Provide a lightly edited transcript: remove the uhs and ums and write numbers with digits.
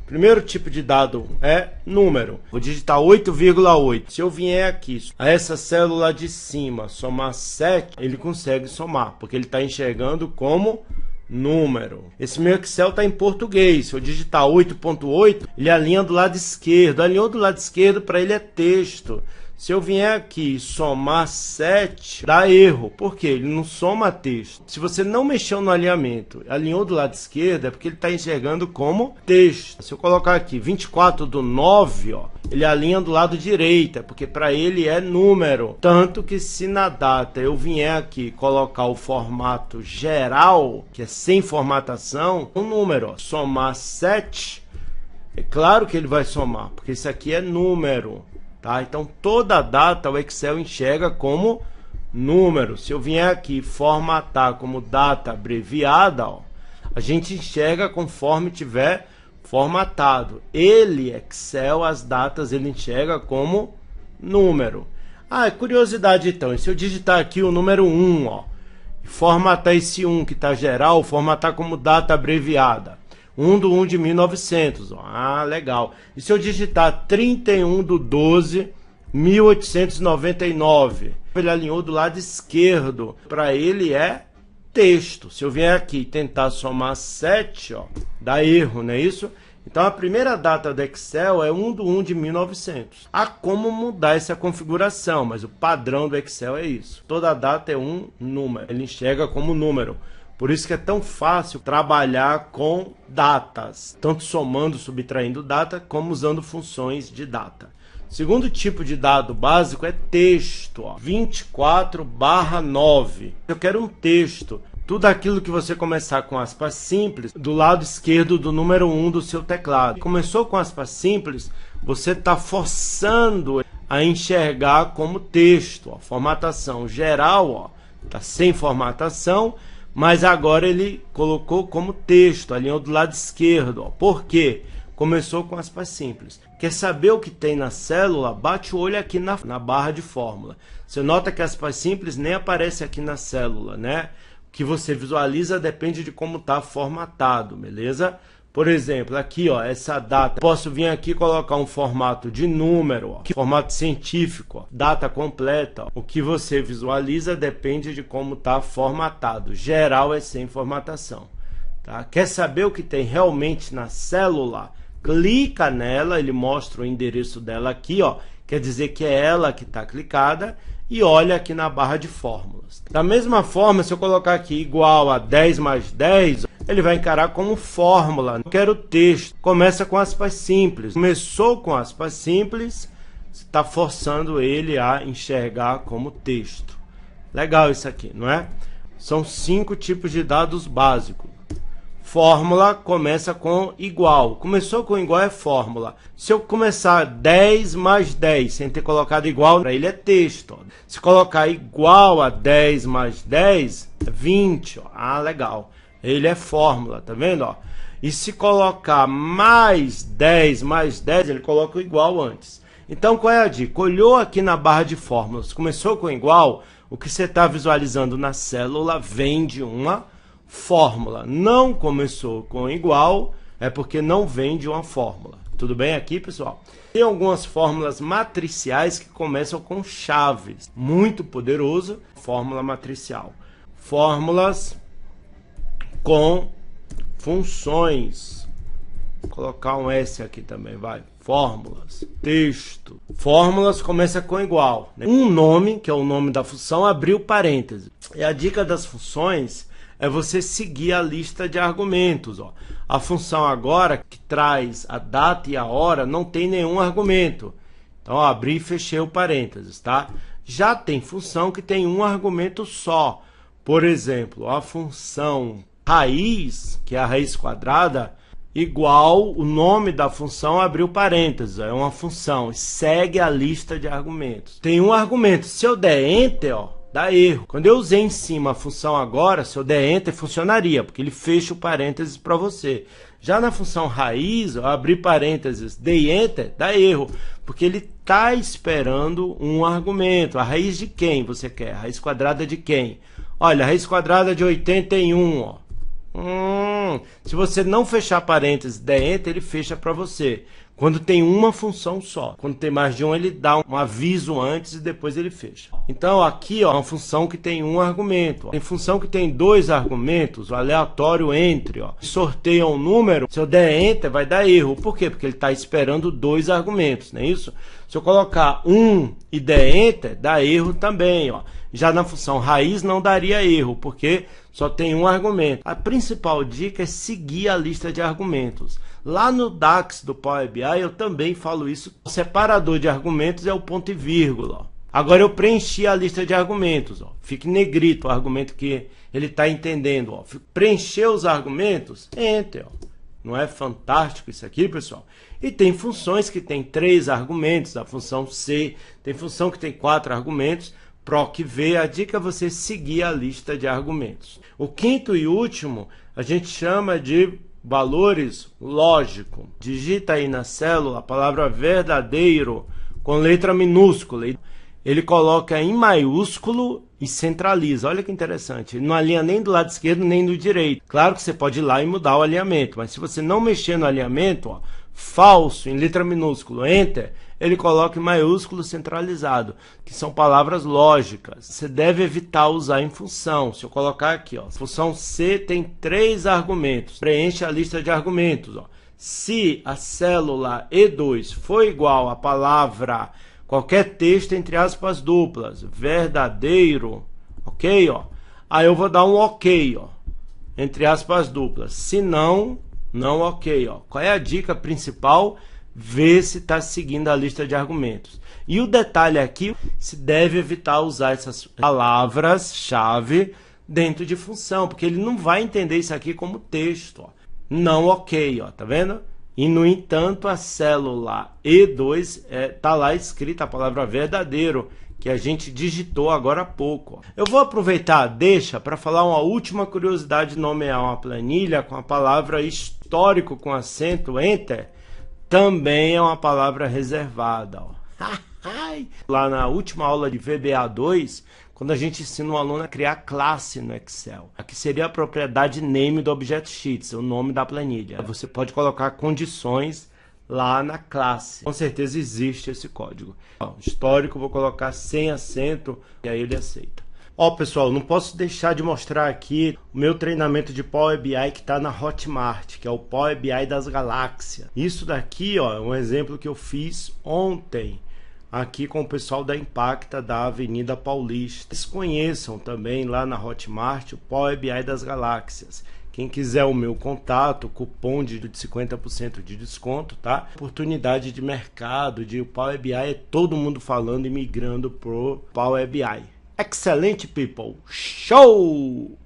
Primeiro tipo de dado é número. Vou digitar 8,8. Se eu vier aqui a essa célula de cima somar 7, ele consegue somar, porque ele está enxergando como número. Esse meu Excel está em português. Se eu digitar 8,8, ele alinha do lado esquerdo. Alinhou do lado esquerdo, para ele é texto. Se eu vier aqui somar 7, dá erro. Por quê? Ele não soma texto. Se você não mexeu no alinhamento, alinhou do lado esquerdo, é porque ele está enxergando como texto. Se eu colocar aqui 24/9, ó, ele alinha do lado direito, porque para ele é número. Tanto que se na data eu vier aqui colocar o formato geral, que é sem formatação, um número, ó, somar 7, é claro que ele vai somar, porque isso aqui é número. Tá? Então, toda a data o Excel enxerga como número. Se eu vier aqui formatar como data abreviada, ó, a gente enxerga conforme tiver formatado. Ele, Excel, as datas, ele enxerga como número. Curiosidade então, se eu digitar aqui o número 1, ó, e formatar esse 1 que está geral, formatar como data abreviada. 1/1 de 1900, ó. Legal. E se eu digitar 31/12/1899, ele alinhou do lado esquerdo, para ele é texto. Se eu vier aqui e tentar somar 7, ó, dá erro, não é isso? Então a primeira data do Excel é 1/1 de 1900. Há como mudar essa configuração, mas o padrão do Excel é isso. Toda data é um número, ele enxerga como número. Por isso que é tão fácil trabalhar com datas, tanto somando, subtraindo data, como usando funções de data. Segundo tipo de dado básico é texto, ó, 24/9. Eu quero um texto. Tudo aquilo que você começar com aspas simples, do lado esquerdo do número 1 do seu teclado. Começou com aspas simples, você está forçando a enxergar como texto. Ó. Formatação geral, está sem formatação, mas agora ele colocou como texto, alinhou do lado esquerdo. Ó. Por quê? Começou com aspas simples. Quer saber o que tem na célula? Bate o olho aqui na barra de fórmula. Você nota que aspas simples nem aparece aqui na célula, né? O que você visualiza depende de como está formatado, beleza? Por exemplo, aqui, ó, essa data, posso vir aqui e colocar um formato de número, ó, formato científico, ó, data completa. Ó. O que você visualiza depende de como está formatado. Geral é sem formatação. Tá? Quer saber o que tem realmente na célula? Clica nela, ele mostra o endereço dela aqui, ó, quer dizer que é ela que está clicada, e olha aqui na barra de fórmulas. Da mesma forma, se eu colocar aqui igual a 10 mais 10, ele vai encarar como fórmula. Eu quero texto. Começa com aspas simples. Começou com aspas simples, está forçando ele a enxergar como texto. Legal isso aqui, não é? São 5 tipos de dados básicos. Fórmula começa com igual. Começou com igual é fórmula. Se eu começar 10 mais 10 sem ter colocado igual, para ele é texto. Ó. Se colocar igual a 10 mais 10, é 20. Ó. Legal. Ele é fórmula, tá vendo? Ó? E se colocar mais 10 mais 10, ele coloca o igual antes. Então, qual é a dica? Olhou aqui na barra de fórmulas, começou com igual, o que você está visualizando na célula vem de uma fórmula. Não começou com igual, é porque não vem de uma fórmula. Tudo bem aqui, pessoal? Tem algumas fórmulas matriciais que começam com chaves. Muito poderoso, fórmula matricial. Fórmulas com funções. Vou colocar um S aqui também, vai. Fórmulas, texto. Fórmulas começa com igual. Né? Um nome, que é o nome da função, abriu parênteses. E a dica das funções é você seguir a lista de argumentos. Ó. A função agora, que traz a data e a hora, não tem nenhum argumento. Então, ó, abri e fechei o parênteses, tá? Já tem função que tem um argumento só. Por exemplo, a função raiz, que é a raiz quadrada, igual o nome da função abriu parênteses, é uma função, segue a lista de argumentos. Tem um argumento, se eu der Enter, ó, dá erro. Quando eu usei em cima a função agora, se eu der Enter, funcionaria, porque ele fecha o parênteses para você. Já na função raiz, eu abri parênteses, dei Enter, dá erro, porque ele está esperando um argumento. A raiz de quem você quer? A raiz quadrada de quem? Olha, a raiz quadrada de 81, ó. Se você não fechar parênteses, der Enter, ele fecha para você. Quando tem uma função só. Quando tem mais de um, ele dá um aviso antes e depois ele fecha. Então aqui, ó, é uma função que tem um argumento. Tem função que tem dois argumentos, o aleatório entre, ó. Sorteia um número, se eu der Enter, vai dar erro. Por quê? Porque ele está esperando dois argumentos, não é isso? Se eu colocar um e der Enter, dá erro também, ó. Já na função raiz não daria erro, porque só tem um argumento. A principal dica é seguir a lista de argumentos. Lá no DAX do Power BI eu também falo isso. O separador de argumentos é o ponto e vírgula. Ó. Agora eu preenchi a lista de argumentos. Ó. Fica em negrito o argumento que ele está entendendo. Ó. Preencher os argumentos, Enter. Ó. Não é fantástico isso aqui, pessoal? E tem funções que tem 3 argumentos, a função C. Tem função que tem 4 argumentos. PROC-V, a dica é você seguir a lista de argumentos. O quinto e último a gente chama de valores lógicos. Digita aí na célula a palavra verdadeiro com letra minúscula. Ele coloca em maiúsculo e centraliza. Olha que interessante. Ele não alinha nem do lado esquerdo nem do direito. Claro que você pode ir lá e mudar o alinhamento, mas se você não mexer no alinhamento, ó, falso em letra minúscula, Enter, ele coloca em maiúsculo centralizado, que são palavras lógicas. Você deve evitar usar em função. Se eu colocar aqui, ó, função C tem 3 argumentos. Preenche a lista de argumentos. Ó. Se a célula E2 for igual à palavra qualquer texto entre aspas duplas, verdadeiro, ok? Ó. Aí eu vou dar um ok, ó, entre aspas duplas. Se não, não ok. Ó. Qual é a dica principal? Ver se está seguindo a lista de argumentos. E o detalhe aqui, se deve evitar usar essas palavras-chave dentro de função, porque ele não vai entender isso aqui como texto. Ó. Não ok, ó, tá vendo? E, no entanto, a célula E2 está lá escrita a palavra verdadeiro, que a gente digitou agora há pouco. Ó. Eu vou aproveitar a deixa para falar uma última curiosidade de nomear uma planilha com a palavra histórico com acento Enter. Também é uma palavra reservada. Ó. Lá na última aula de VBA2, quando a gente ensina um aluno a criar classe no Excel. Aqui seria a propriedade name do Object Sheets, o nome da planilha. Você pode colocar condições lá na classe. Com certeza existe esse código. Ó, histórico, vou colocar sem acento e aí ele aceita. Ó, pessoal, não posso deixar de mostrar aqui o meu treinamento de Power BI que está na Hotmart, que é o Power BI das galáxias. Isso daqui, ó, é um exemplo que eu fiz ontem, aqui com o pessoal da Impacta da Avenida Paulista. Vocês conheçam também lá na Hotmart o Power BI das galáxias. Quem quiser o meu contato, cupom de 50% de desconto, tá? Oportunidade de mercado, de Power BI, é todo mundo falando e migrando pro Power BI. Excelente, people! Show!